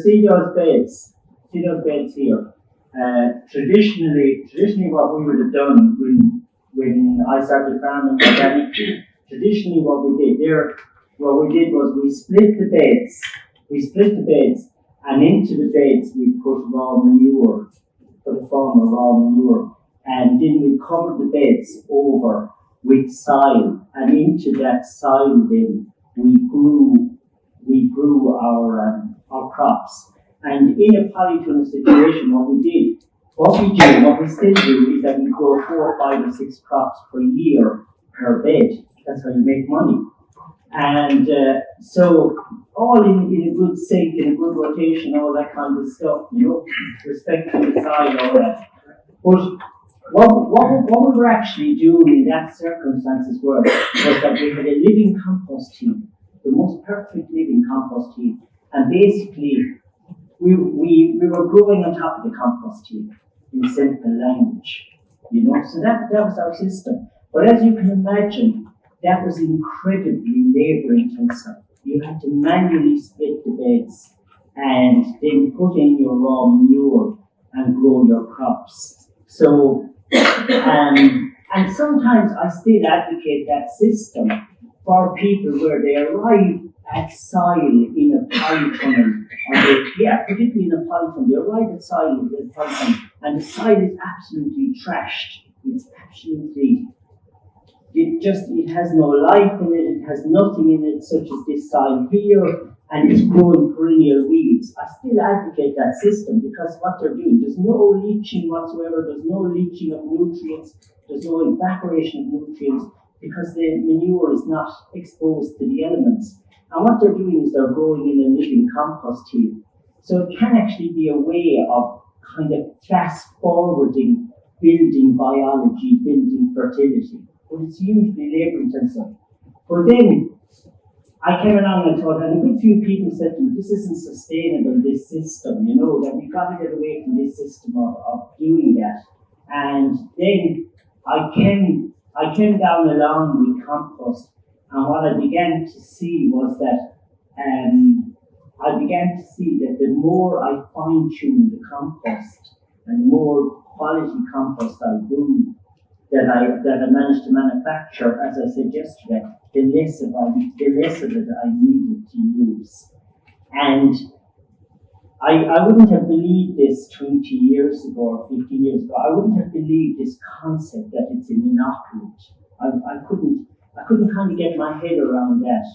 See those beds here. Traditionally, what we would have done when I started farming organic, traditionally what we did was we split the beds, and into the beds we put raw manure, put a form of raw manure, and then we covered the beds over with soil, and into that soil then we grew our crops. And in a polytunnel situation, what we still do is that we grow 4, 5, or 6 crops per year per bed. That's how you make money. And so all in a good sync, in a good rotation, all that kind of stuff, respect to the soil, all that. But what we were actually doing in that circumstances was that we had a living compost heap, the most perfect living compost heap, and basically we were growing on top of the compost heap in simple language, So that was our system. But as you can imagine, that was incredibly labor intensive. You had to manually split the beds and then put in your raw manure and grow your crops. So, and sometimes I still advocate that system for people where they arrive at soil in a polytunnel, particularly in a polytunnel, they arrive at soil in a polytunnel, and the soil is absolutely trashed. It's absolutely, it has no life in it, it has nothing in it, such as this soil here, and it's growing perennial weeds. I still advocate that system because what they're doing, there's no leaching whatsoever, there's no leaching of nutrients, there's no evaporation of nutrients, because the manure is not exposed to the elements. And what they're doing is they're growing in a living compost heap. So it can actually be a way of kind of fast-forwarding, building biology, building fertility. But it's hugely labour-intensive. But then I came along and thought, and a good few people said to me, this isn't sustainable, this system, that we've got to get away from this system of doing that. And then I came down along with compost, and what I began to see was that the more I fine-tuned the compost and the more quality compost I grew, that I managed to manufacture, as I said yesterday, the less of it I needed to use. And I wouldn't have believed this 20 years ago or 15 years ago. I wouldn't have believed this concept that it's an inoculant. I couldn't kind of get my head around that.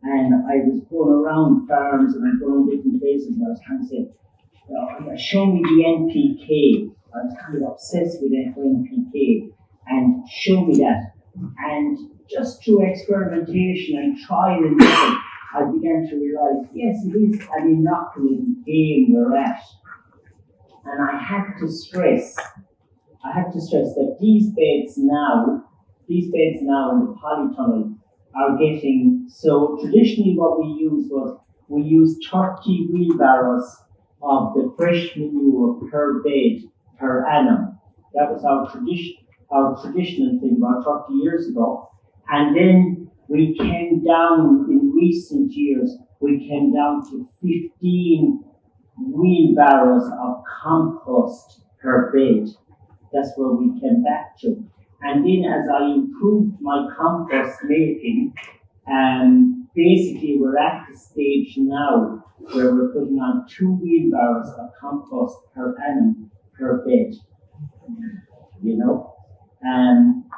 And I was going around farms and I was going different places and I was trying to say, show me the NPK. I was kind of obsessed with NPK, and show me that. And just through experimentation and trial and error, I began to realize, yes, it is an inoculant game we're at. And I have to stress that these beds now in the polytunnel are getting, so traditionally what we used 30 wheelbarrows of the fresh manure per bed per annum. That was our traditional thing about 30 years ago. And then we came down in recent years, we came down to 15 wheelbarrows of compost per bed. That's where we came back to. And then as I improved my compost making, basically we're at the stage now where we're putting on 2 wheelbarrows of compost per annum per bed.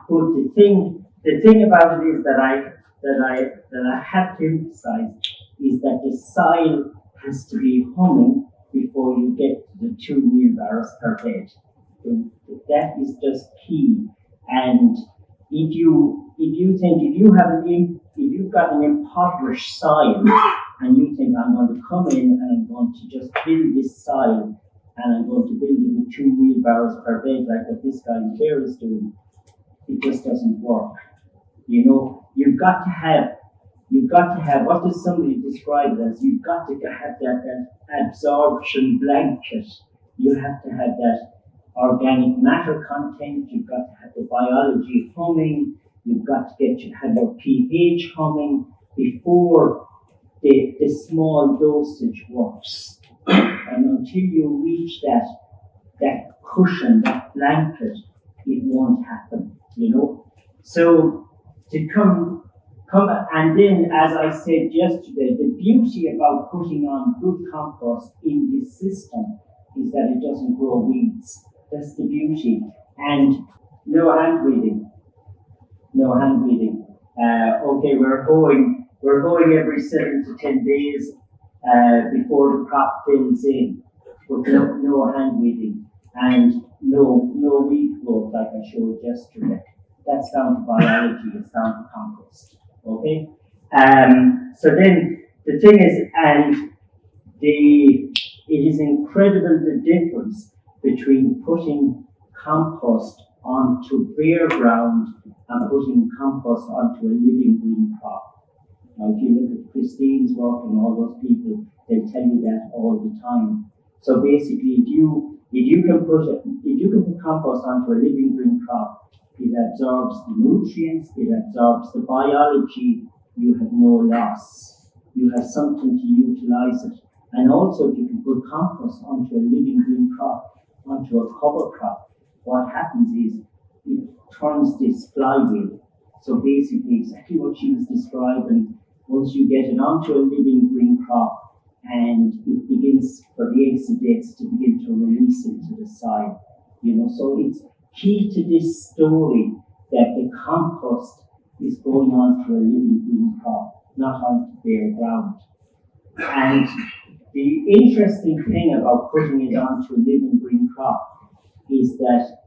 But the thing about it is that I have to emphasize is that the soil has to be humming before you get to the 2 wheelbarrows per bed. That is just key. And if you've got an impoverished soil and you think I'm going to come in and I'm going to just build this soil and I'm going to build it with 2 wheelbarrows per bed like what this guy in Clare is doing, it just doesn't work. You've got to have, what does somebody describe it as? You've got to have that absorption blanket. You have to have that organic matter content, you've got to have the biology humming, you've got to have your pH humming before the small dosage works. And until you reach that cushion, that blanket, it won't happen, So to come, and then, as I said yesterday, the beauty about putting on good compost in this system is that it doesn't grow weeds. That's the beauty. And no hand breathing. Okay, we're going every 7 to 10 days before the crop fills in, but no hand weeding and no weed growth like I showed yesterday. That's down to biology. It's down to compost. Okay. So then the thing is, and it is incredible the difference between putting compost onto bare ground and putting compost onto a living green crop. Now, if you look at Christine's work and all those people, they'll tell you that all the time. So basically, if you can put compost onto a living green crop, it absorbs the nutrients, it absorbs the biology. You have no loss. You have something to utilize it. And also, if you can put compost onto a living green crop, onto a cover crop, what happens is it turns this flywheel. So basically, exactly what she was describing, once you get it onto a living green crop, and it begins for the exudates to begin to release into the soil. So it's key to this story that the compost is going onto a living green crop, not onto bare ground. And the interesting thing about putting it onto a living green crop is that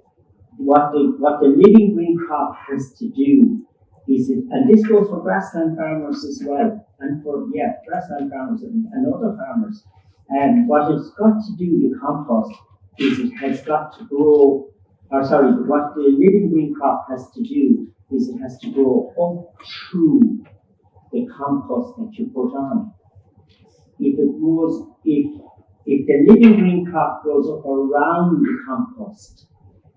what the living green crop has to do is and this goes for grassland farmers as well, and for grassland farmers and other farmers. And what it's got to do, the compost, is it has got to grow. What the living green crop has to do is it has to grow up through the compost that you put on. If the living green crop grows up around the compost,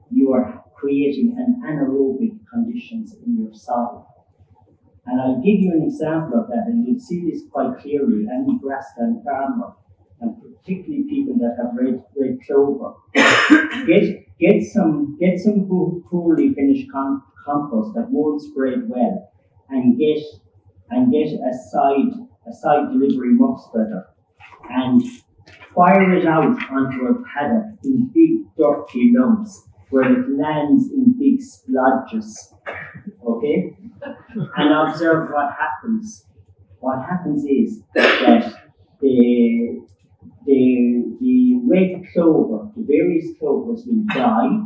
you are creating an anaerobic conditions in your soil. And I'll give you an example of that, and you'll see this quite clearly. Any grassland farmer, and particularly people that have red clover, get some poorly finished compost that won't spread well, and get a side delivery muck spreader, and fire it out onto a paddock in big dirty lumps where it lands in big splodges, okay? And observe what happens. What happens is that the red clover, the various clovers will die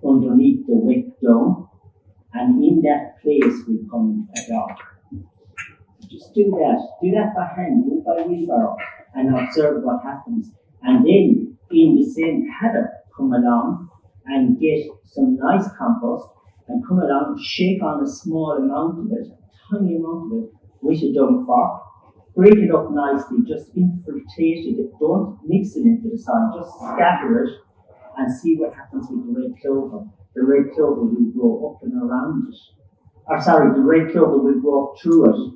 underneath the wet dung, and in that place will come a dog. Just do that by hand, do it by wheelbarrow, and observe what happens. And then in the same paddock, come along and get some nice compost and come along and shake on a small amount of it, a tiny amount of it, with a dung fork. Break it up nicely, just infiltrate it, don't mix it into the soil, just scatter it and see what happens with the red clover. The red clover will grow up and around it. The red clover will grow up through it.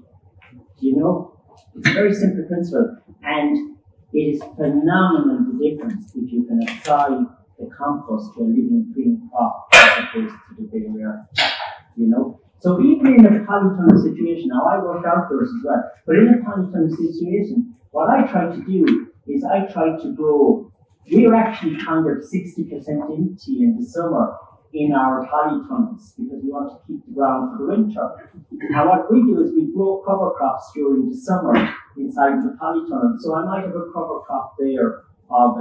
It's a very simple principle, and it is phenomenal the difference if you can apply the compost to a living green crop as opposed to the bare earth. So even in a polytunnel situation, now I work outdoors as well, but in a polytunnel situation, what I try to do is I try to grow. We're actually kind of 60% empty in the summer in our polytunnels because we want to keep the ground for the winter. Now what we do is we grow cover crops during the summer inside the polytunnel. So I might have a cover crop there of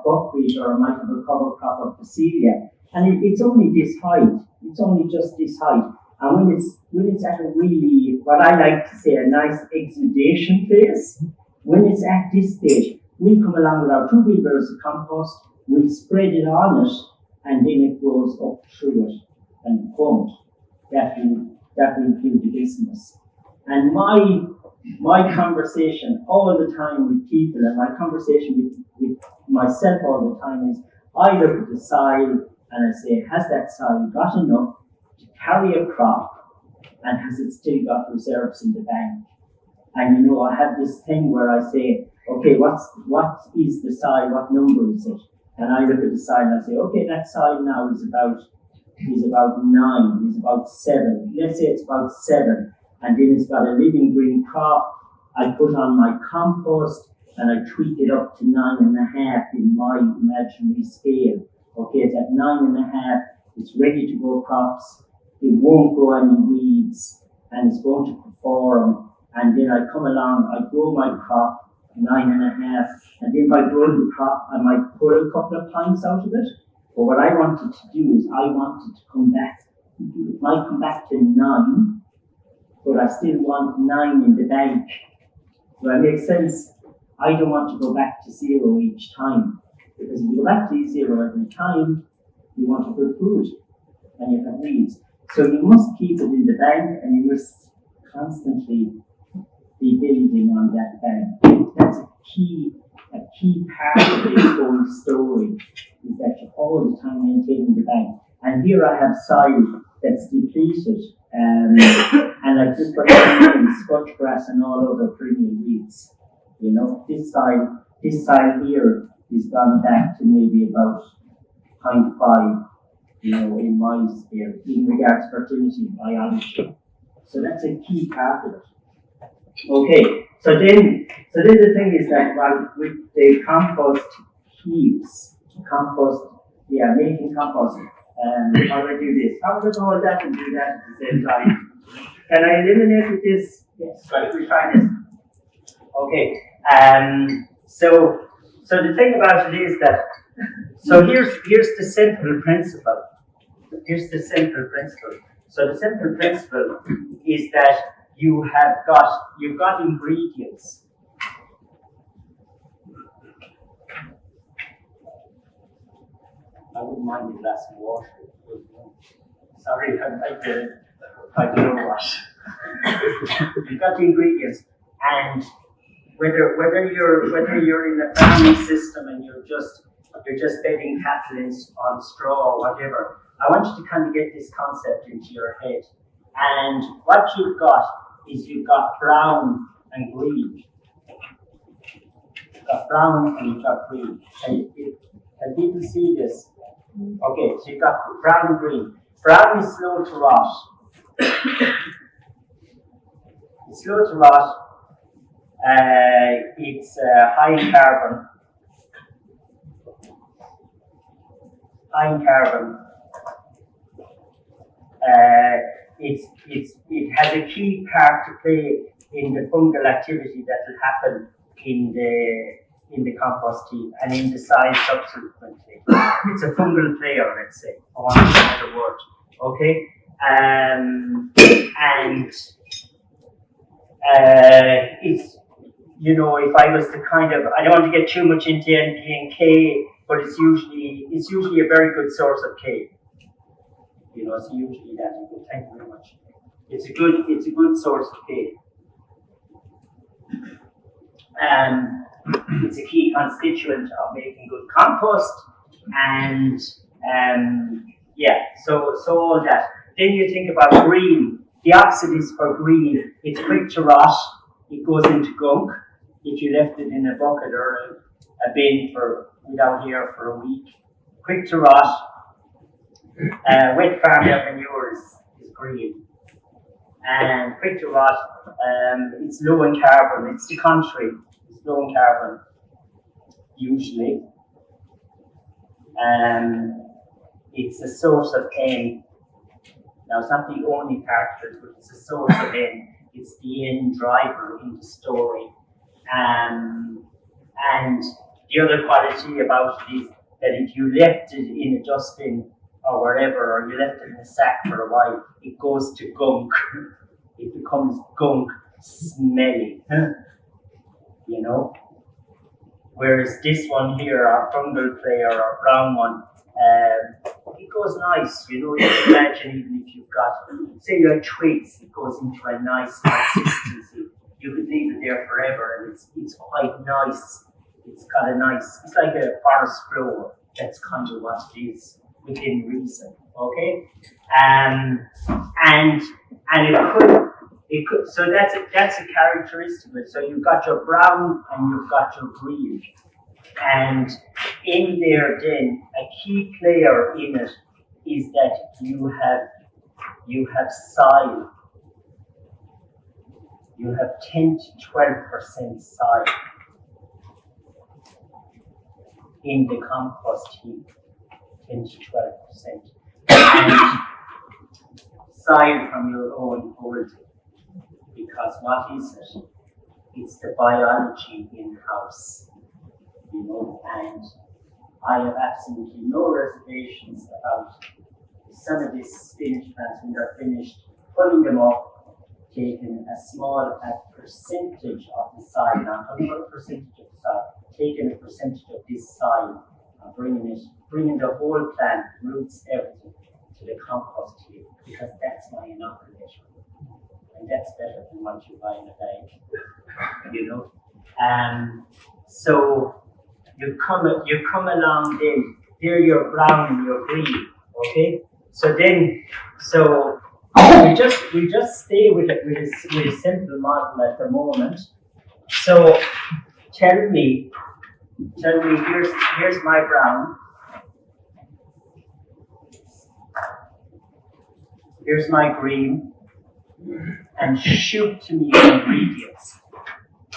buckwheat, or I might have a cover crop of Basilia, and it's only this height. It's only just this height. And when it's at a really, what I like to say, a nice exudation phase, when it's at this stage, we'll come along with our 2 wheelbarrows of compost, we'll spread it on it, and then it grows up through it, and boom, that will do the business. And my conversation all the time with people, and my conversation with myself all the time is, I look at the soil and I say, has that soil got enough to carry a crop, and has it still got reserves in the bank? And I have this thing where I say, okay, what is the soil? What number is it? And I look at the soil and I say, okay, that soil now is about 9, is about 7. Let's say it's about 7, and then it's got a living green crop. I put on my compost and I tweak it up to 9.5 in my imaginary scale. Okay, it's at 9.5. It's ready to grow crops. It won't grow any weeds, and it's going to perform. And then I come along, I grow my crop 9.5, and then by growing the crop, I might pull a couple of pints out of it. But what I wanted to do is I wanted to come back. It might come back to 9, but I still want 9 in the bank. Does that make sense? I don't want to go back to 0 each time. Because if you go back to 0 every time, you want a good food and you have weeds. So you must keep it in the bank, and you must constantly be building on that bank. That's a key part of this whole story, is that you're all the time maintaining the bank. And here I have soil that's depleted, and I've just got scotch grass and all other perennial weeds. This soil here is gone back to maybe about 0.5, in my scale, in regards to fertility and biology. So that's a key part of it. Okay, so then the thing is that with the compost heaps, making compost, how do I do this? How do I hold that and do that at the same time? Can I eliminate with this? Yes, right, we try this. Okay, so the thing about it is that, so here's the simple principle. So the simple principle is that you've got ingredients. I wouldn't mind a glass of water. Sorry, I don't know what. You've got the ingredients, and whether you're in the farming system and you're just bedding cattle on straw or whatever, I want you to kind of get this concept into your head. And what you've got is you've got brown and green. You've got brown and you've got green. Can people see this? Okay, so you've got brown and green. Brown is slow to rot. It's slow to rot. It's high in carbon. It has a key part to play in the fungal activity that will happen in the compost heap and in the soil subsequently. It's a fungal player, let's say, for want of a better word. Okay? It's, if I was to kind of, I don't want to get too much into NP and K, but it's usually a very good source of K. So usually that is good. Thank you very much. It's a good source of K. It's a key constituent of making good compost, and so all that. Then you think about green. The opposite is for green. It's quick to rot. It goes into gunk if you left it in a bucket or a bin without air for a week. Quick to rot. Wet farm manure is green. And quick to rot. It's low in carbon. It's the contrary. It's low in carbon, usually. It's a source of N. Now, it's not the only part of it, but it's a source of N. It's the N driver in the story. And the other quality about it is that if you left it in a dustbin or wherever, or you left it in a sack for a while, it goes to gunk. It becomes gunk, smelly. Whereas this one here, our fungal player, our brown one, it goes nice. You can imagine even if you've got, say you have twigs, it goes into a nice consistency. You could leave it there forever, and it's quite nice. It's got a nice, it's like a forest floor. That's kind of what it is within reason. Okay, and It could, so that's a characteristic of it. So you've got your brown and you've got your green. And in there then, a key player in it is that you have soil. You have 10 to 12% soil in the compost heap, 10 to 12%. And soil from your own holding. Because what is it? It's the biology in-house, you know, and I have absolutely no reservations about some of these spinach plants when they're finished, pulling them up, taking a small percentage of the soil, not a percentage of the soil, taking a percentage of this soil and bringing the whole plant, roots, everything, to the compost heap, because that's my inoculator. And that's better than what you buy in a bag, you know. So you come along then, there you're brown and you're green, okay? So we just stay with a simple model at the moment. So tell me, here's my brown. Here's my green. And shoot to me the ingredients.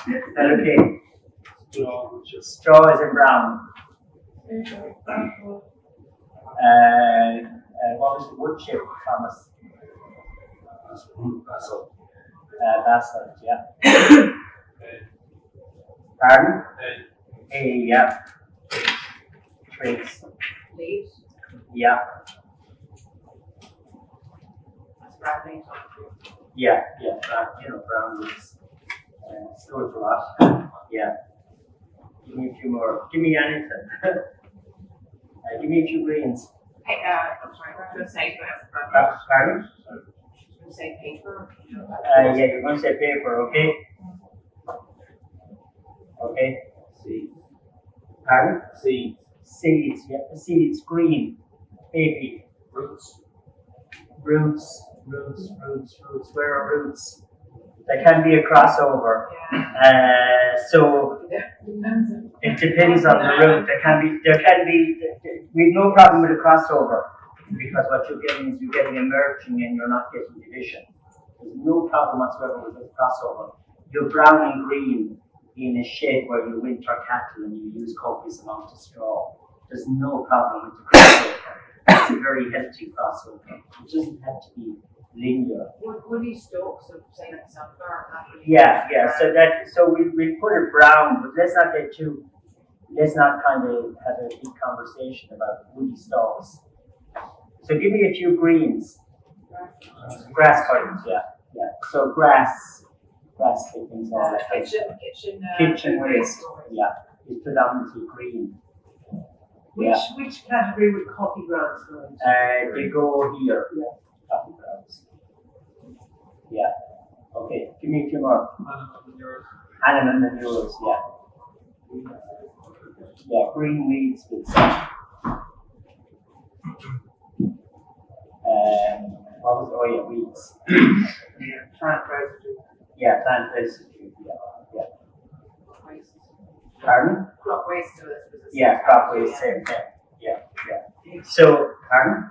Is that okay? Straw is in brown. What was the wood chip, Thomas? Basalt, yeah. Pardon? Hay, yeah. Twigs. Leaves. Yeah. Yeah, brown leaves. Still a lot. Yeah. Give me a few more. Give me anything. Give me a few greens. Hey, I'm sorry, I'm going to say Pardon? I'm going to say paper. Yeah, you're going to say paper, okay? Okay. Seeds. Pardon? Seeds. Seeds, yeah. Seeds, green. Baby. Roots. Roots. Where are roots? There can be a crossover. So it depends on the root. There can be. We've no problem with a crossover because what you're getting is you're getting a merging and you're not getting division. There's no problem whatsoever with the crossover. You're brown and green in a shed where you winter cattle and you use copious amounts of straw. There's no problem with the crossover. It's a very healthy crossover. It doesn't have to be linear. Woody stalks of, say, like sunflower. Yeah. So we put it brown, but let's not kind of have a big conversation about woody stalks. So give me a few greens. Grass cuttings, yeah. So grass clippings, all that. Kitchen waste, yeah, is predominantly green. Which category would coffee grounds go into? They go here. Yeah. Coffee grounds. Yeah. Okay. Give me a few more. Animal manures. Yeah. Yeah. Green weeds with some. What was? Oh yeah, weeds. Plant residue. Yeah, plant residue. Yeah. Pardon? Crop waste. Yeah, crop waste. Same thing. Yeah. So, pardon?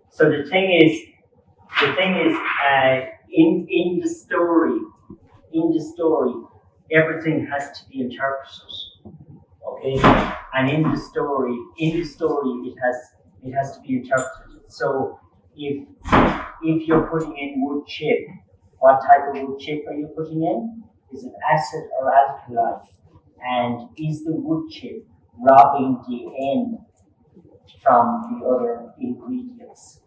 So the thing is, in the story, everything has to be interpreted. Okay, and in the story, it has to be interpreted. So if you're putting in wood chip, what type of wood chip are you putting in? Is it acid or alkali? And is the wood chip robbing the N from the other ingredients?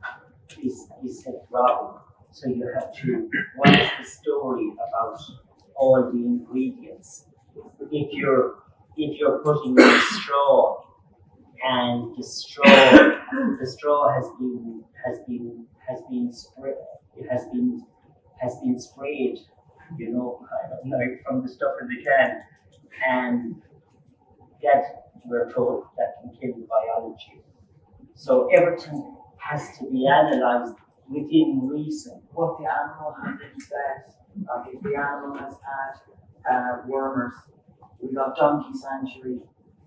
Is it robbing? So you have to, what is the story about all the ingredients? If you're putting in straw and the straw has been sprayed, you know, kind of like from the stuff in the can, and that we're told that can kill the biology. So everything has to be analysed within reason. what the animal has been fed. Like if the animal has had wormers, we got donkey sanctuary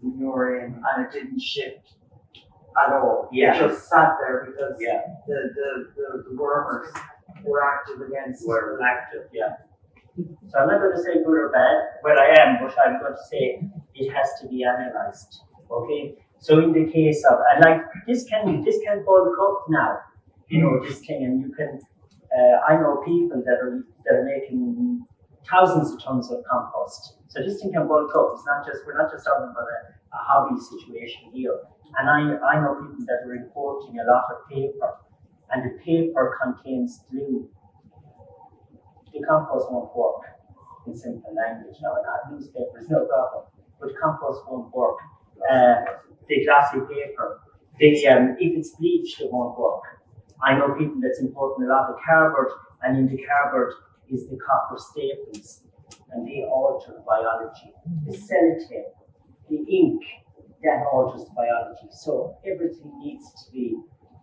manure in and it didn't shift at all. Yeah. It just sat there because Yeah. the wormers were active against Were active, yeah. So I'm not going to say good or bad, but I am, but I'm going to say it has to be analysed. Okay? So in the case of, and like this can bulk up now. You know, this can, and you can, I know people that are making thousands of tons of compost. So this thing can bulk up. We're not just talking about a hobby situation here. And I know people that are importing a lot of paper, and the paper contains glue. The compost won't work in simple language. No, not newspapers, no problem. But compost won't work. The glossy paper, if it's bleached, it won't work. I know people that's importing a lot of cardboard, and in the cardboard is the copper staples, and they alter the biology. The sellotape, the ink, that alters the biology. So everything needs to be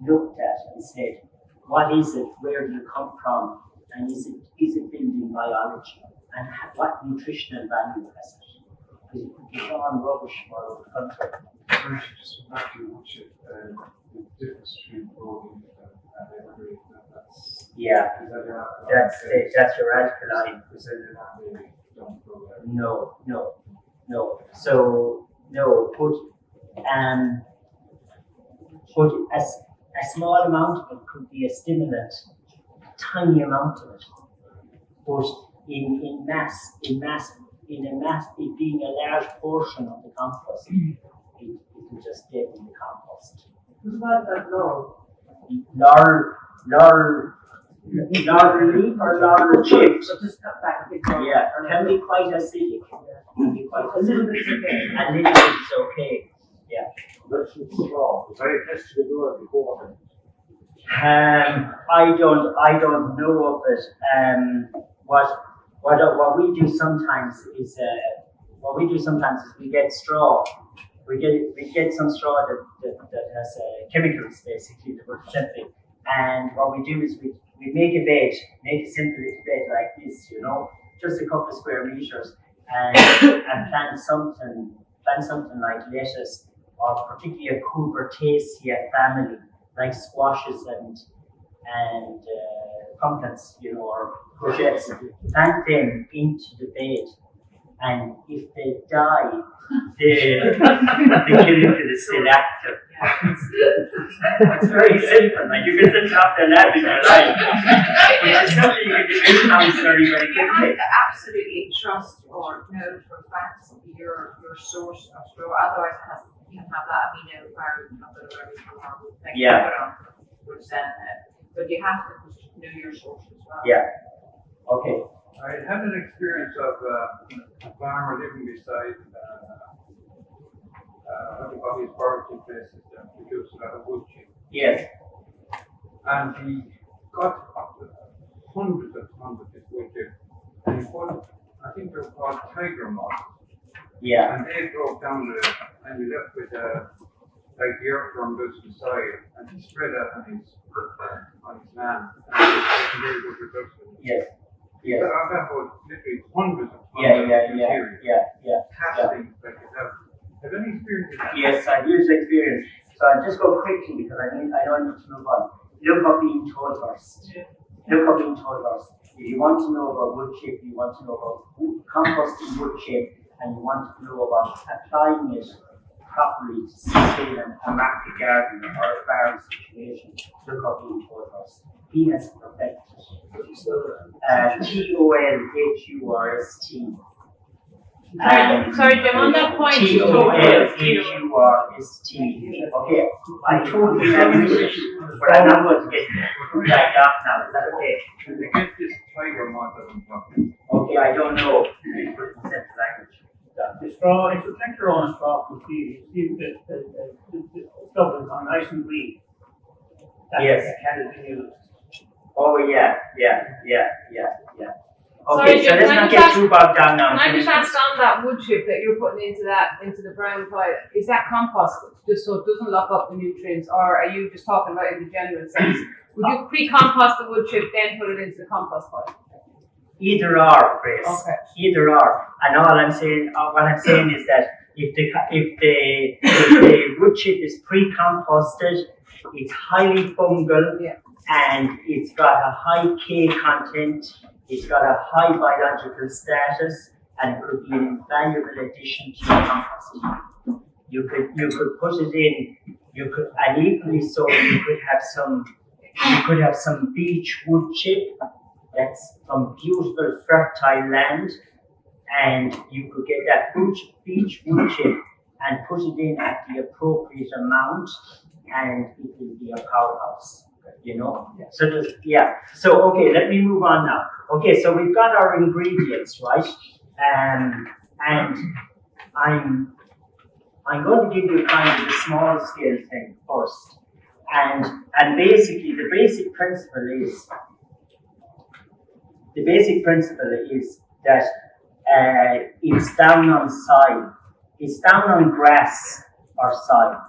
looked at and said, what is it? Where did it come from? And is it building biology? And what nutritional value has it? Because you could be on rubbish all over the country. Just imagine the difference between growing and evergreen. Yeah, that's your radical line. Because they're not really don't grow there. No. So no, but a small amount of it could be a stimulant, a tiny amount of it. But in mass, it being a large portion of the compost, it will just deaden the compost. What about that laurel? Laurel leaf or laurel chips. So just cut back a bit more. Yeah, can be quite acidic. Can be quite A little acidic. bit's okay. A little bit is okay. Yeah. Let's straw. Is there a test to do it before? I don't know of it. What we do sometimes is we get straw. We get some straw that has chemicals basically that we're simply. And what we do is we make a simple little bed like this, you know, just a couple of square meters, and plant something like lettuce, or particularly a cubertaceae family, like squashes and pumpkins, you know, or courgettes. Plant them into the bed, and if they die, the chemical is still active. It's very simple. Like you can sit off their lap if you like. But it's something you can do very, very You have quickly. to absolutely trust or know for a fact your source of straw. Otherwise, you can have that amino acid, whatever thing Yeah. put on, which then, but you have to know your source as well. Yeah. Okay. I had an experience of a farmer living beside what his forestry places that produce a lot of wood chip. Yes. And he got hundreds of tons of this wood chip. And he put, I think they're called tiger moths. Yeah. And they broke down and you left with like the earthworm goes to the soil, and he spread that on his land. And it was very good production. Yes. Yes. I've got literally hundreds of tons Yeah. of material. Yeah. Casting that you have any experience with that? Yes, I've used experience. So I'll just go quickly because I know I need to move on. Look up being told first. Look up being told first. If you want to know about wood chip, you want to know about composting wood chip, and you want to know about applying it properly to sustain a market garden or a farm situation, look up being told first. He has perfected TOLHURST. Sorry, Jim, on that point. TOLHURST. Okay, I totally agree with you, but I'm not going to get dragged off now. Is that okay? Against this tiger moth that I'm talking. Okay, I don't know. Language. The straw, if you check your own straw from seed, you see the stuff is on nice and green. That's Yes. the can has been used. Oh yeah. Okay, so let's not get too bogged down now. Can I just ask on that wood chip that you're putting into the brown pile, is that composted just so it doesn't lock up the nutrients, or are you just talking about in the general sense? Would you pre-compost the wood chip then put it into the compost pile? Either or, Chris. Okay. Either or. And what I'm saying is that if the wood chip is pre-composted, it's highly fungal, and it's got a high K content. It's got a high biological status, and it could be an invaluable addition to your compost. You could put it in. And equally so, you could have some beech wood chip that's from beautiful fertile land, and you could get that beech wood chip and put it in at the appropriate amount, and it will be a powerhouse. So okay, let me move on now. Okay, so we've got our ingredients, right? And I'm going to give you kind of the small scale thing first. And basically the basic principle is that it's down on soil. It's down on grass or soil.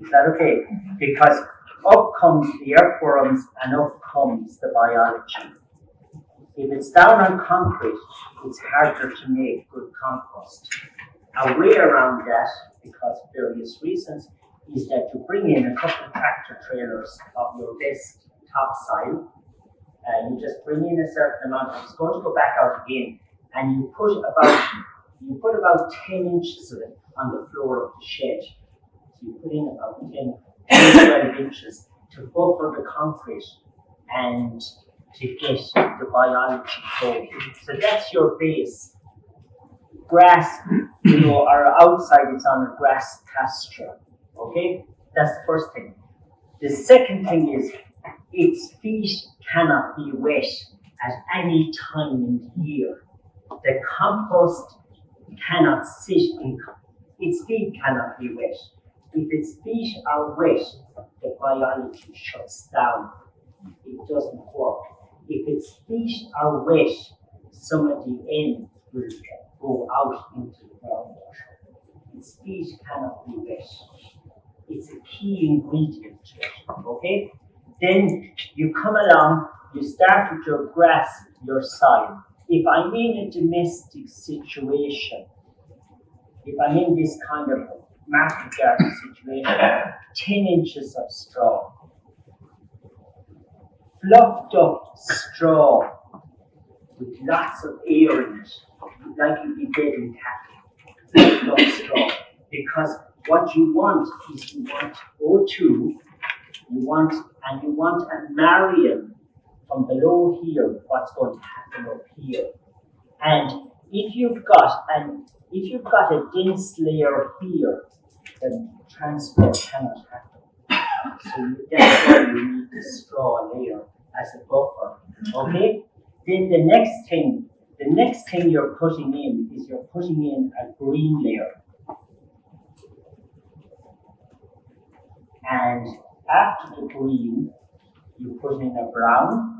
Is that okay? Because up comes the earthworms and up comes the biology. If it's down on concrete, it's harder to make good compost. A way around that, because of various reasons, is that you bring in a couple of tractor trailers of your best topsoil. You just bring in a certain amount, it's going to go back out again, and you put about 10 inches of it on the floor of the shed. So you put in about 12 inches to buffer the concrete and to get the biology going. So that's your base. Grass, or outside it's on a grass pasture. Okay? That's the first thing. The second thing is its feet cannot be wet at any time in the year. The compost cannot sit in, its feet cannot be wet. If its feet are wet, the biology shuts down. It doesn't work. If its feet are wet, some of the end will go out into the groundwater. Its feet cannot be wet. It's a key ingredient to it, okay? Then you come along, you start with your grass, your soil. If I'm in a domestic situation, if I'm in this kind of market garden situation, 10 inches of straw. Fluffed up straw with lots of air in it, like you'd be dead in cattle. Fluffed up straw. Because what you want is you want O2, you want a Marion from below here, what's going to happen up here. And if you've got a dense layer here, then transfer cannot happen. So that's why you need the straw layer as a buffer. Okay? Then the next thing you're putting in is you're putting in a green layer. And after the green, you put in a brown.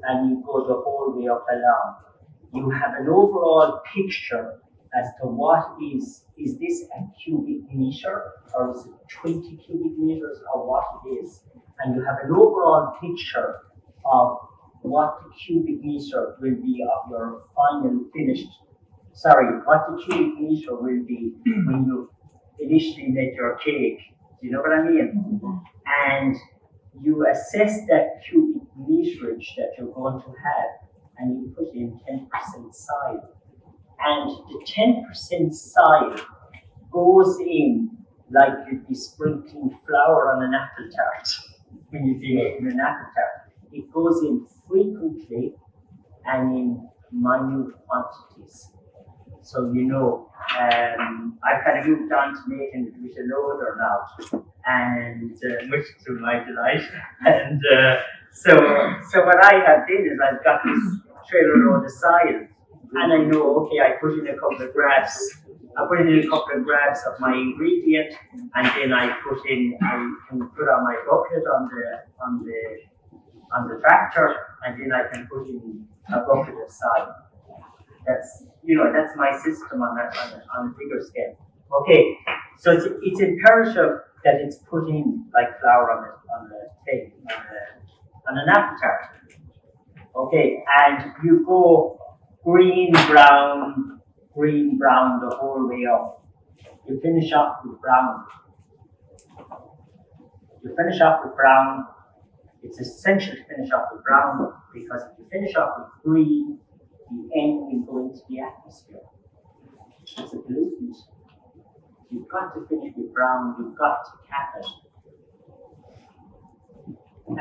And you go the whole way up along. You have an overall picture as to what is this a cubic meter, or is it 20 cubic meters, or what it is. And you have an overall picture of what the cubic meter will be of your final finished. What the cubic meter will be when you initially make your cake. Do you know what I mean? And you assess that cubic meterage that you're going to have, and you put in 10% soil. And the 10% soil goes in like you'd be sprinkling flour on an apple tart when you'd be making an apple tart. It goes in frequently and in minute quantities. So I've kind of moved on to making it with a loader now, and much to my delight. And so what I have did is I've got this trailer load of soil, and I know, okay, I put in a couple of grabs. I put in a couple of grabs of my ingredient, and then I can put on my bucket on on the tractor, and then I can put in a bucket of soil. That's my system on a bigger scale. Okay, so it's imperative that it's put in like flour on an apple tart. Okay, and you go green, brown the whole way up. You finish off with brown. It's essential to finish off with brown, because if you finish off with green, the end will go into the atmosphere. It's a pollutant. You've got to finish with brown, you've got to cap it. A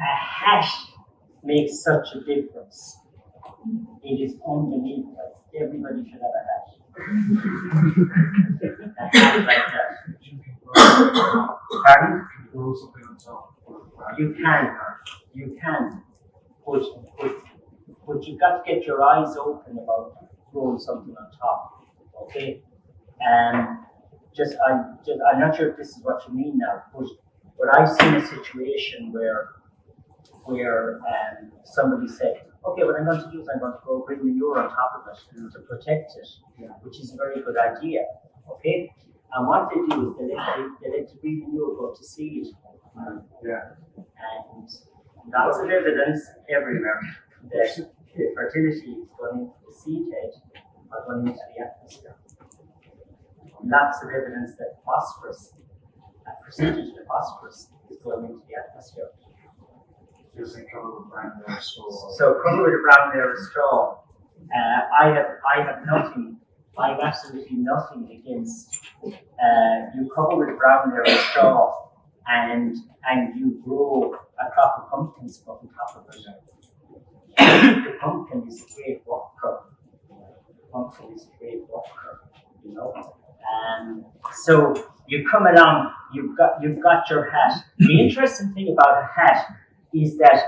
hash makes such a difference. It is unbelievable. Everybody should have a hash. A hash like that. Pardon? Grow something on top. You can, but you've got to get your eyes open about growing something on top. Okay? I'm not sure if this is what you mean now, but I've seen a situation where somebody said, okay, what I'm going to do is I'm going to grow green manure on top of it to protect it, which is a very good idea. Okay? And what they do is they let the green manure go to seed. And lots of evidence everywhere that the fertility is going into the seed head or going into the atmosphere. Lots of evidence that phosphorus, a percentage of phosphorus, is going into the atmosphere. Just in cover with brown layer of straw. So cover with a brown layer of straw. I have nothing. I have absolutely nothing against you cover with a brown layer of straw and you grow a crop of pumpkins on top of it. The pumpkin is a great worker. You know. So you come along, you've got your hat. The interesting thing about a hat is that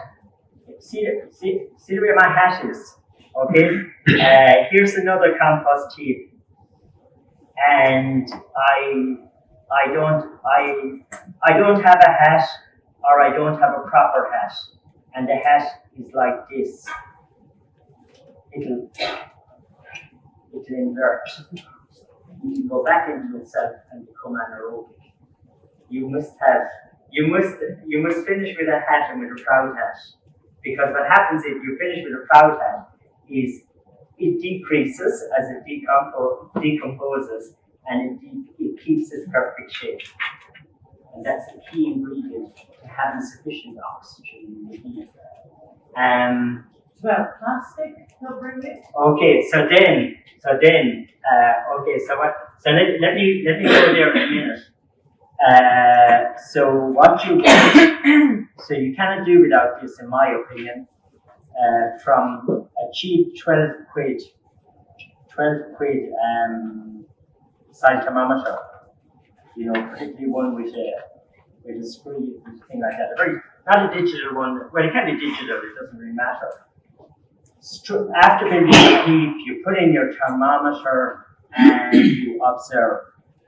see the way my hat is. Okay, here's another compost tube, and I don't have a hat, or I don't have a proper hat, and the hat is like this. It'll invert. It will go back into itself and become anaerobic. You must finish with a hat and with a proud hat, because what happens if you finish with a proud hat is it decreases as it decomposes, and it keeps its perfect shape. And that's the key ingredient to having sufficient oxygen in the heat. Well, plastic, they'll bring it. Okay, so let me go there in a minute. So what you want, so you cannot do without this, in my opinion. From a cheap 12 quid soil thermometer, you know, particularly one with a screen thing like that. Not a digital one. Well, it can be digital. It doesn't really matter. After building the heap, you put in your thermometer and you observe.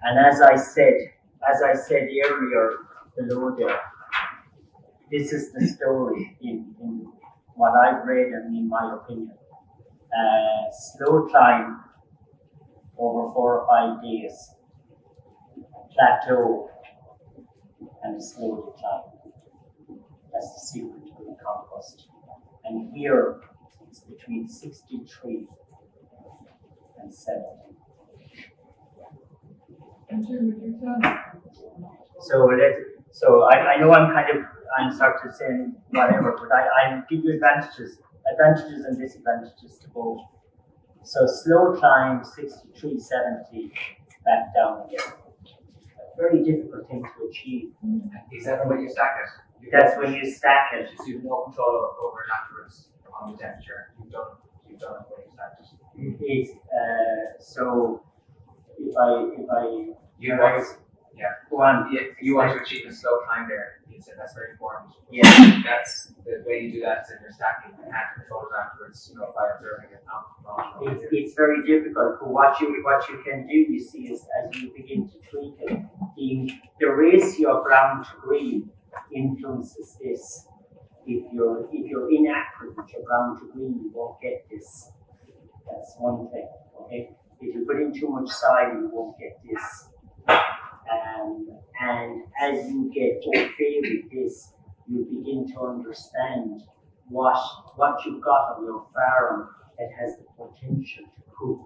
And as I said earlier below there, this is the story in what I've read and in my opinion. Slow climb over 4 or 5 days, plateau, and a slow decline. That's the secret to the compost. And here it's between 63 and 70. So I know I'm sort of saying whatever, but I'll give you advantages and disadvantages to both. So slow climb, 63, 70, back down again. A very difficult thing to achieve. Is that when you stack it? That's when you stack it. So you have no control over it afterwards on the temperature. You've done it when you stacked it. It's so if I go on. You want to achieve a slow climb there. You said that's very important. Yeah. That's the way you do that is in your stacking and have control it afterwards, you know, by observing it. It's very difficult, but what you can do, you see, is as you begin to tweak it, the ratio of brown to green influences this. if you're inaccurate with your brown to green, you won't get this. That's one thing. Okay. If you put in too much soil, you won't get this. And as you get au fait with this, you begin to understand what you've got on your farm that has the potential to cook.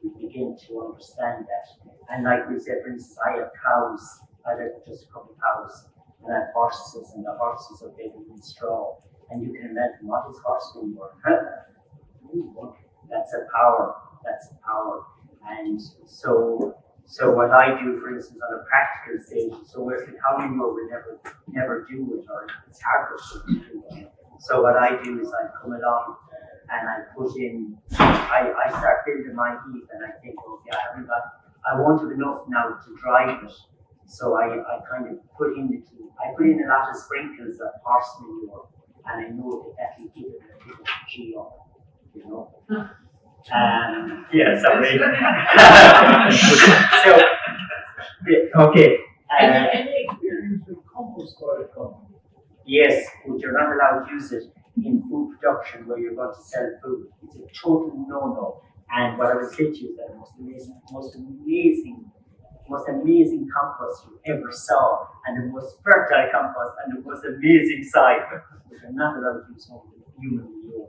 You begin to understand that. And like we said, for instance, I have cows. I have just a couple of cows, and I have horses, and the horses are fed in straw. And you can imagine what is horse manure? That's a power. That's a power. And so what I do, for instance, on a practical stage, so with the cow manure will never do it, or it's harder to do it. So what I do is I come along and I put in, I start building my heap, and I think, okay, I won't have enough now to drive it. So I kind of put in a lot of sprinkles of horse manure, and I know that will give it a bit of G up, you know. Yeah, sorry. So, okay. Any experience with compost company? Yes, but you're not allowed to use it in food production where you're going to sell food. It's a total no-no. And what I would say to you is that the most amazing compost you ever saw, and the most fertile compost, and the most amazing soil. But you're not allowed to use human manure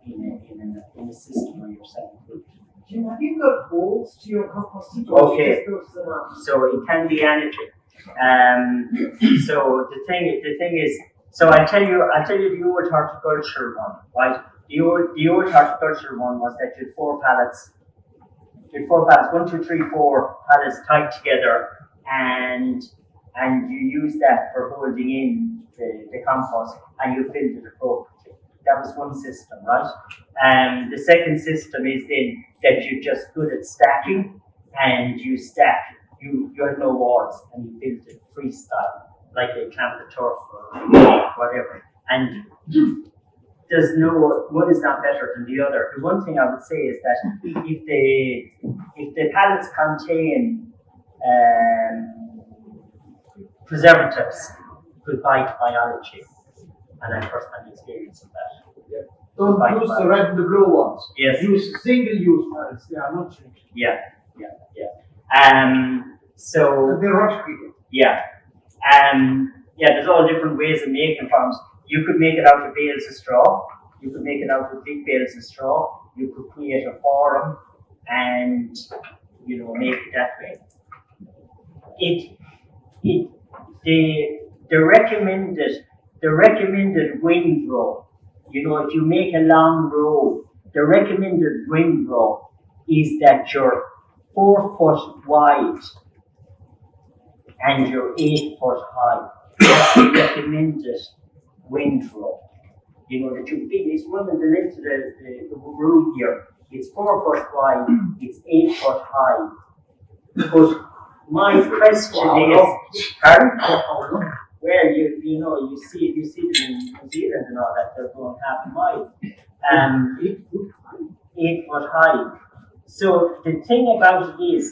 in a system where you're selling food. Jim, have you got holes to your composting? Okay. So it can be anything. So the thing is, so I'll tell you the old horticultural one, right? The old horticultural one was that you had four pallets, 1, 2, 3, 4 pallets tied together, and you use that for holding in the compost, and you filled it appropriately. That was one system, right? The second system is then that you're just good at stacking, and you stack. You had no walls, and you built it freestyle, like a camp of turf or whatever. And there's no one is not better than the other. The one thing I would say is that if the pallets contain preservatives, goodbye to biology. And I have first-hand experience of that. Yeah. Don't use the red and the blue ones. Yes. Use single-use pallets. They are not changed. Yeah. So they're rot treated. Yeah. There's all different ways of making farms. You could make it out of bales of straw. You could make it out of big bales of straw. You could create a forum and make it that way. The recommended windrow, if you make a long row, the recommended windrow is that you're 4 foot wide and you're 8 foot high. That's the recommended windrow. That you big, it's running the length of the room here. It's 4 foot wide, it's 8 foot high. But my question is, pardon? Well, you see them in New Zealand and all that, they're going half a mile. 8 foot high. So the thing about it is,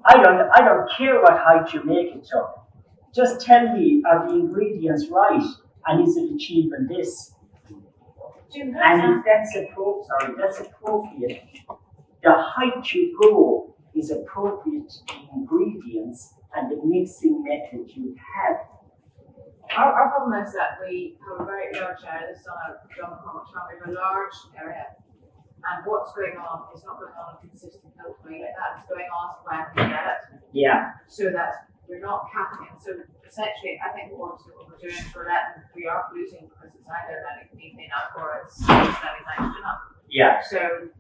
I don't care what height you make it to. Just tell me, are the ingredients right? And is it achieving this? And that's appropriate. The height you go is appropriate to the ingredients and the mixing method you have. Our problem is that we have a very large area. This is on a we have a large area, and what's going on is not going on a consistent way like that. It's going on when we get it. Yeah. So that we're not capping it. So essentially, I think what we're doing is we are losing because it's either letting methane up or it's letting nitrogen up. Yeah. So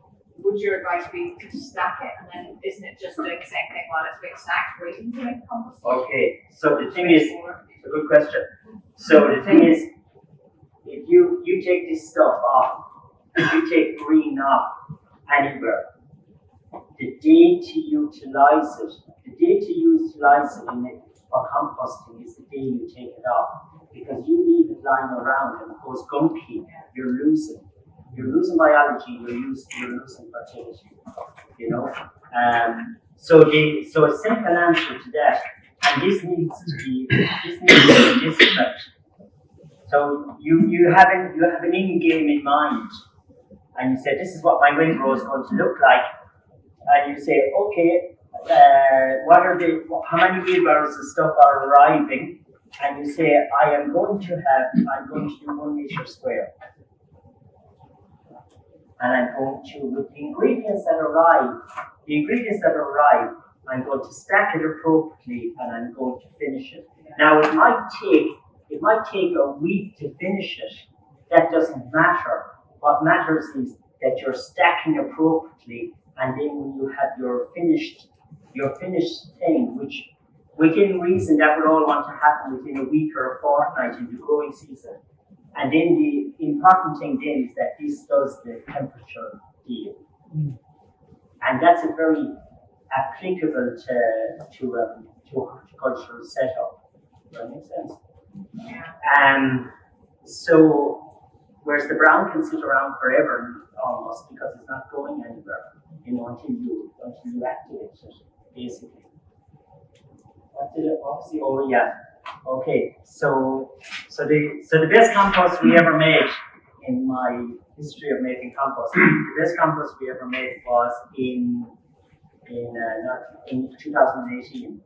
would your advice be to stack it, and then isn't it just doing the same thing while it's being stacked, waiting to make compost? Okay. So the thing is, it's a good question. So the thing is, if you take this stuff off, if you take green off anywhere, the day to utilize it for composting is the day you take it off. Because you leave it lying around and it goes gunky, you're losing biology, you're losing fertility. So a simple answer to that, and this needs to be disciplined. So you have an end game in mind, and you say this is what my windrow is going to look like, and you say, okay, how many wheelbarrows of stuff are arriving, and you say I'm going to do 1 meter square, and I'm going to, with the ingredients that arrive, I'm going to stack it appropriately, and I'm going to finish it. Now it might take a week to finish it. That doesn't matter. What matters is that you're stacking appropriately, and then when you have your finished thing, which within reason that would all want to happen within a week or a fortnight in the growing season. And then the important thing then is that this does the temperature deal. And that's a very applicable to a horticultural setup. Does that make sense? Yeah. So, whereas the brown can sit around forever almost because it's not going anywhere, until you activate it, basically. Obviously, oh yeah. Okay, so the best compost we ever made in my history of making compost, the best compost we ever made was in 2018.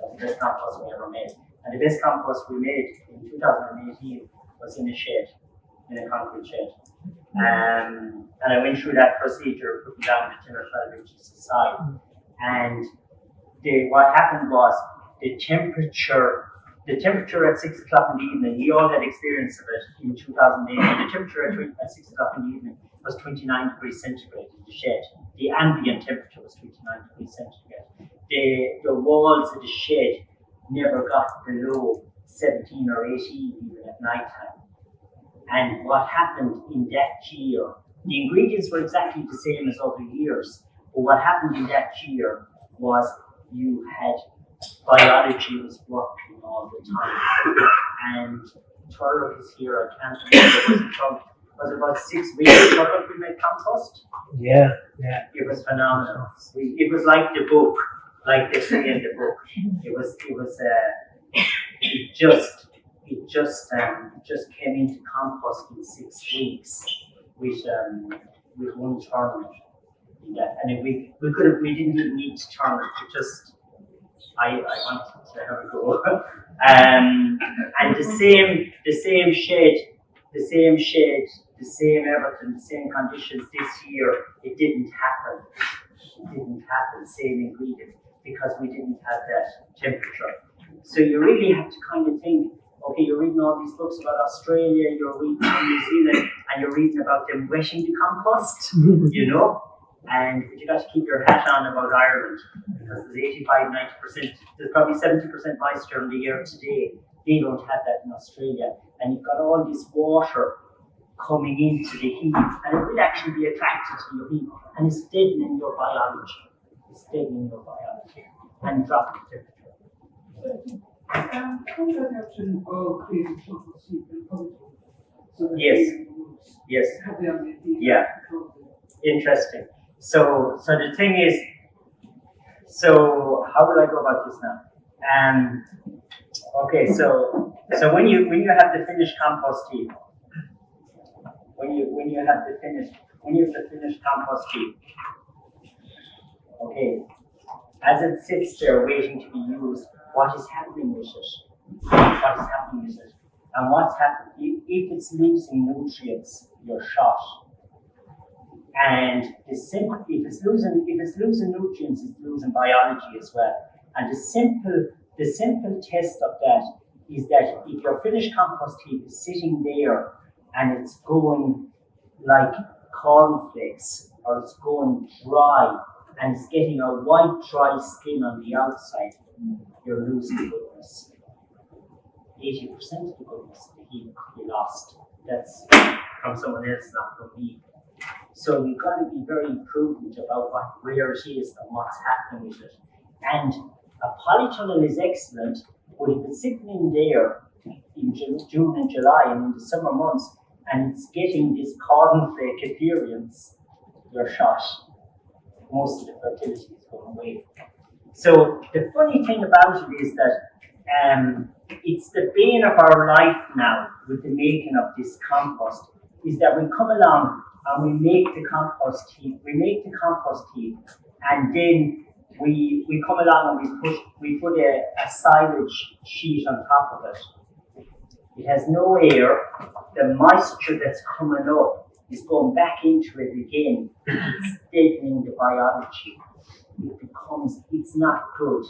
That's the best compost we ever made. And the best compost we made in 2018 was in a shed, in a concrete shed. And I went through that procedure, putting down the 10 or 12 inches aside. And what happened was the temperature at 6 o'clock in the evening, we all had experience of it in 2008. The temperature at 6 o'clock in the evening was 29 degrees centigrade in the shed. The ambient temperature was 29 degrees centigrade. The walls of the shed never got below 17 or 18 even at night time. And what happened in that year, the ingredients were exactly the same as other years, but what happened in that year was you had biology was working all the time. And Turlock is here, I can't remember, was it about 6 weeks Turlock we made compost? Yeah. It was phenomenal. It was like the book, like they say in the book. It just came into compost in 6 weeks with one turn in that. And we didn't even need to turn it, I wanted to have a go. And the same shed, the same everything, the same conditions this year, it didn't happen. Same ingredient, because we didn't have that temperature. So you really have to kind of think, okay, you're reading all these books about Australia, you're reading about New Zealand, and you're reading about them wetting the compost, and you got to keep your hat on about Ireland, because there's 85-90%, there's probably 70% moisture in the air today. They don't have that in Australia, and you've got all this water coming into the heat, and it will actually be attracted to your heat, and it's deadening your biology. And dropping the temperature. How does that option of creating compost heap and compost? So that Yes. Have the ability Yeah. to Interesting. So the thing is, so how will I go about this now? Okay, so when you have the finished compost heap, when you have the finished compost heap, okay, as it sits there waiting to be used, what is happening with it? And what's happening? If it's losing nutrients, you're shot. And if it's losing nutrients, it's losing biology as well. And the simple test of that is that if your finished compost heap is sitting there and it's going like cornflakes, or it's going dry and it's getting a white dry skin on the outside, you're losing goodness. 80% of the goodness of the heap could be lost. That's from someone else, not from me. So you've got to be very prudent about where it is and what's happening with it. And a polytunnel is excellent, but if it's sitting in there in June and July and in the summer months, and it's getting this cornflake appearance, you're shot. Most of the fertility is going away. So the funny thing about it is that it's the bane of our life now with the making of this compost, is that we come along and we make the compost heap, and then we come along and we put a silage sheet on top of it. It has no air. The moisture that's coming up is going back into it again. It's deadening the biology. It's not good.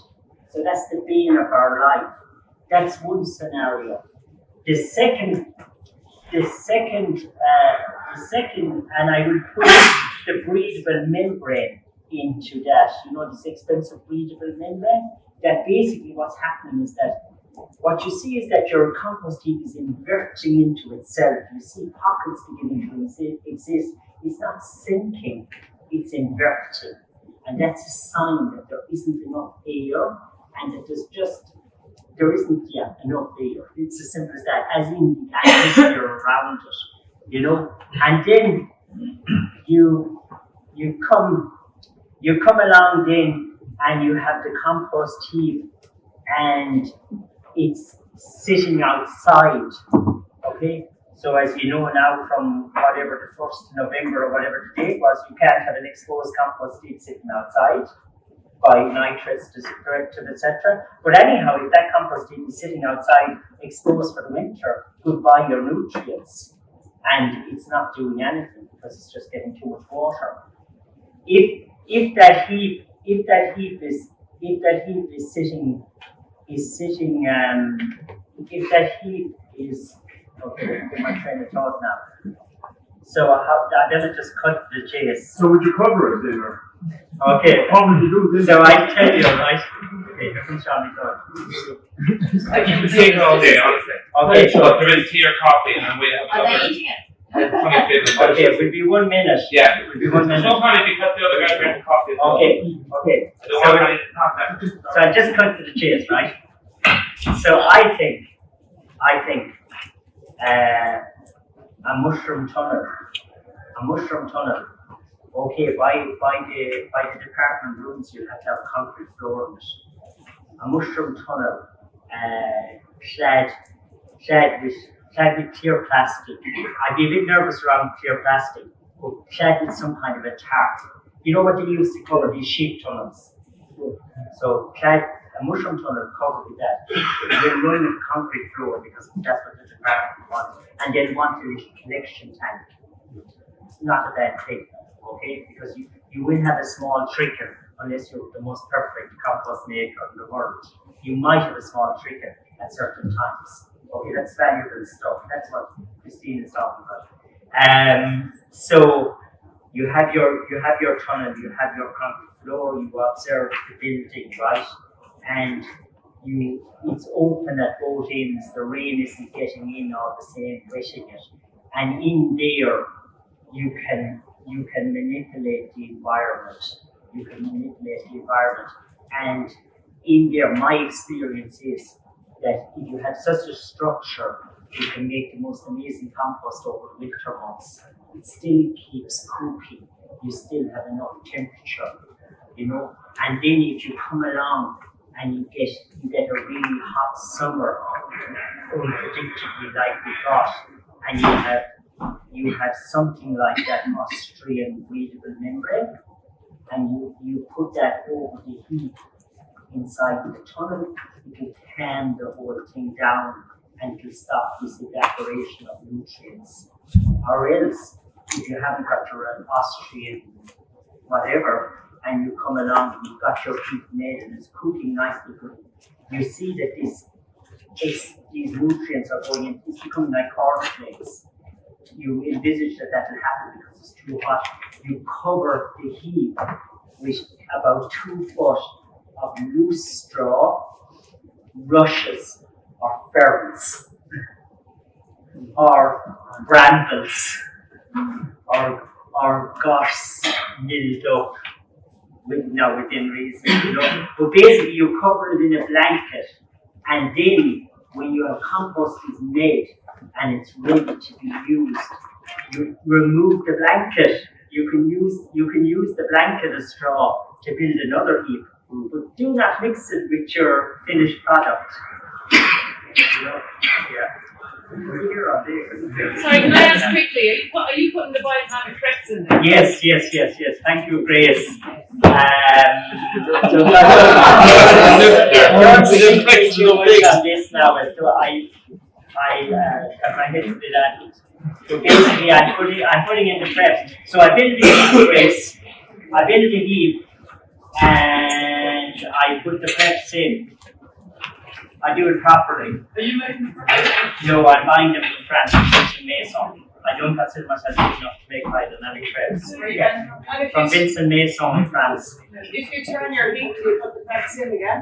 So that's the bane of our life. That's one scenario. The second, and I will put the breathable membrane into that. You know, this expensive breathable membrane. That basically what's happening is that what you see is that your compost heap is inverting into itself. You see pockets beginning to exist. It's not sinking, it's inverting. And that's a sign that there isn't enough air and that there isn't enough air. It's as simple as that, as in the atmosphere around it, you know. And then you come along then and you have the compost heap and it's sitting outside, okay? So as you know now, from whatever the 1st of November or whatever the date was, you can't have an exposed compost heap sitting outside by nitrates, destructive, etc. But anyhow, if that compost heap is sitting outside exposed for the winter, goodbye your nutrients, and it's not doing anything because it's just getting too much water. If that heap is sitting, okay, let me get my train of thought now. So I better just cut to the chase. So would you cover it then, or? Okay. What would you do then? So I tell you, right? Okay, here comes Sean McDonald. I keep saying all day, honestly. Okay, so But there is tea or coffee, and we have Are they another eating it? funny feeling. okay, it will be 1 minute. Yeah. It will be 1 There's minute. no panic because the other guys drinking coffee. as well. Okay. I don't want any contact. So I just cut to the chase, right? So I think a mushroom tunnel. Okay, by the department rules, you have to have concrete floor on it. A mushroom tunnel, clad with clear plastic. I'd be a bit nervous around clear plastic, but clad with some kind of a tarp. You know what they used to cover these sheep tunnels? So a mushroom tunnel covered with that. Then running a concrete floor because that's what the department wants. And then want a little collection tank. Not a bad thing, okay? Because you will have a small trickle unless you're the most perfect compost maker in the world. You might have a small trickle at certain times. Okay, that's valuable stuff. That's what Christine is talking about. So you have your tunnel, you have your concrete floor, you observe the building, right? And it's open at both ends. The rain isn't getting in all the same, wetting it. And in there, you can manipulate the environment. And in there, my experience is that if you have such a structure, you can make the most amazing compost over the winter months. It still keeps cooking. You still have enough temperature, you know. And then if you come along and you get a really hot summer, unpredictably like we got, and you have something like that Austrian breathable membrane, and you put that over the heap inside the tunnel, it will calm the whole thing down and it will stop this evaporation of nutrients. Or else, if you haven't got your Austrian whatever, and you come along and you've got your heap made and it's cooking nicely good, you see that these nutrients are going in, it's becoming like cornflakes. You envisage that will happen because it's too hot. You cover the heap with about 2 foot of loose straw, rushes, or ferns, or brambles, or gorse milled up, within reason, you know. But basically you cover it in a blanket, and then when your compost is made and it's ready to be used, you remove the blanket. You can use the blanket of straw to build another heap, but do not mix it with your finished product. Sorry, can I ask quickly, are you putting the biodynamic preps in there? Yes. Thank you, Grace. On this now is so I got my head to that. So basically, I'm putting in the prep. So I build the heap, Grace. I build the heap, and I put the preps in. I do it properly. Are you making the No, I'm buying them from France, from Maison. I don't consider myself good enough to make biodynamic preps. And From Vincent Maison in France. if you turn your heat, do you put the preps in again?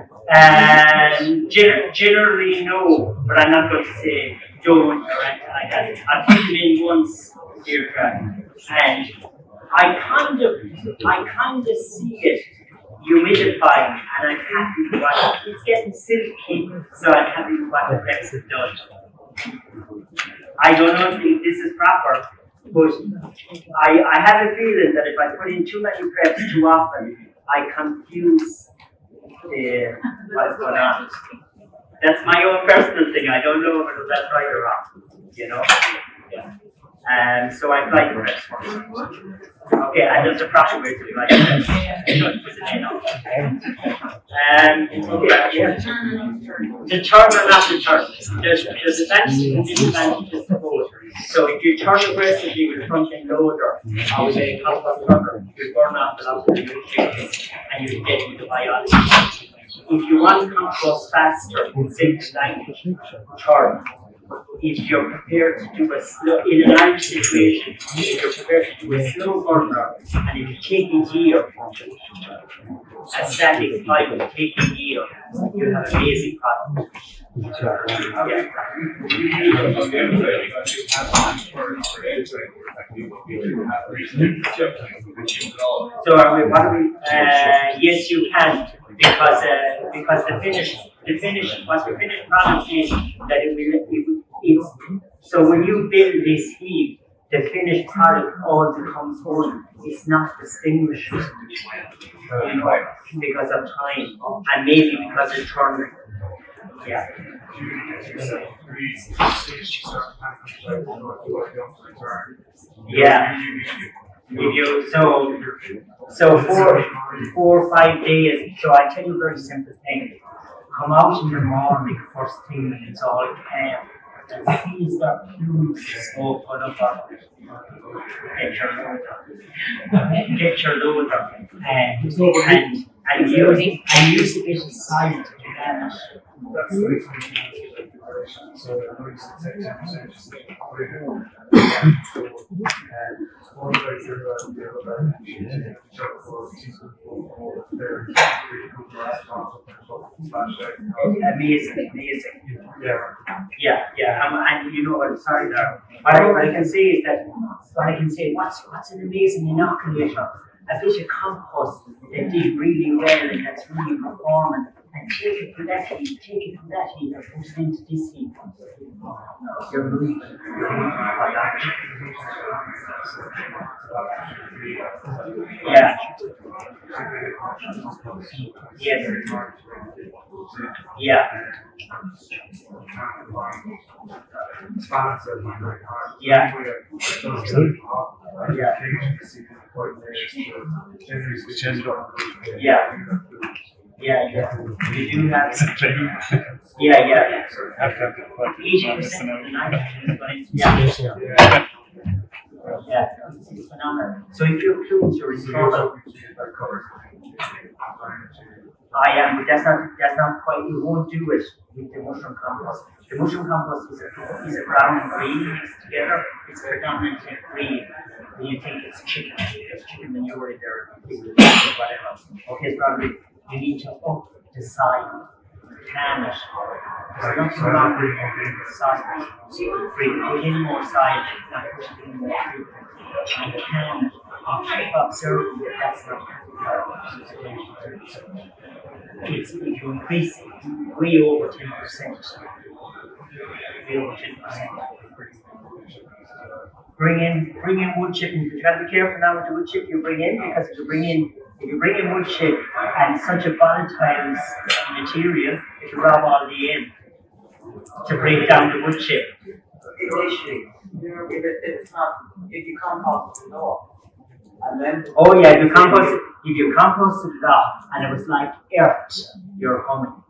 Generally no, but I'm not going to say don't or anything like that. I put them in once, Deirdre, and I kind of see it humidifying, and I'm happy with what it's getting silky, so I'm happy with what the preps have done. I don't know if this is proper, but I have a feeling that if I put in too many preps too often, I confuse what's going on. That's my own personal thing. I don't know whether that's right or wrong. You know? Yeah. So I apply the preps first. Okay, and there's a proper way to do it. The turn or not to turn. There's advantages and disadvantages to both. So if you turn aggressively with a front end loader, or with a compost turner, you burn off a lot of the nutrients and you get into biology. If you want compost faster, simple language, turn. If you're prepared to do a slow, in an Irish situation, if you're prepared to do a slow burner, and if you take a year, a static pipe, take a year, you'll have an amazing product. So yes, you can, because the finished product is that so when you build this heap, the finished product all becomes one. It's not distinguished, because of time, and maybe because of turning. Yeah. Yeah. So 4 or 5 days. So I tell you a very simple thing. Come out in the morning, first thing when it's all calm, and see that huge smoke on up on it. Get your load up. And use a bit of salt to manage. Amazing. Yeah. And you know what? Sorry, there. What I can say is that what's an amazing inoculator? A bit of compost that did really well and that's really performing, and take it from that heap and put it into this heap. You're moving by action. Yeah. Yes. Yeah. Yeah. You do have. Yeah. 80% of the nitrogen is going into Yeah, it's phenomenal. So if you include your soil, I am, but that's not quite. You won't do it with the mushroom compost. The mushroom compost is a brown and green mixed together. It's predominantly green. When you think it's chicken, there's chicken manure in there, whatever. Okay, it's brown green. You need to up the soil, can it. There's nothing wrong with the soil. Put in more soil, not put in more food. And can it. Observe that that's not it's if you increase it way over 10%. Bring in wood chip, and you gotta be careful now with the wood chip you bring in, because if you bring in wood chip and such a volatile material, it will rob all the in. to break down the wood chip. Initially, if it's not, if you compost it off, and then. Oh yeah, if you composted it off and it was like earth, you're humming.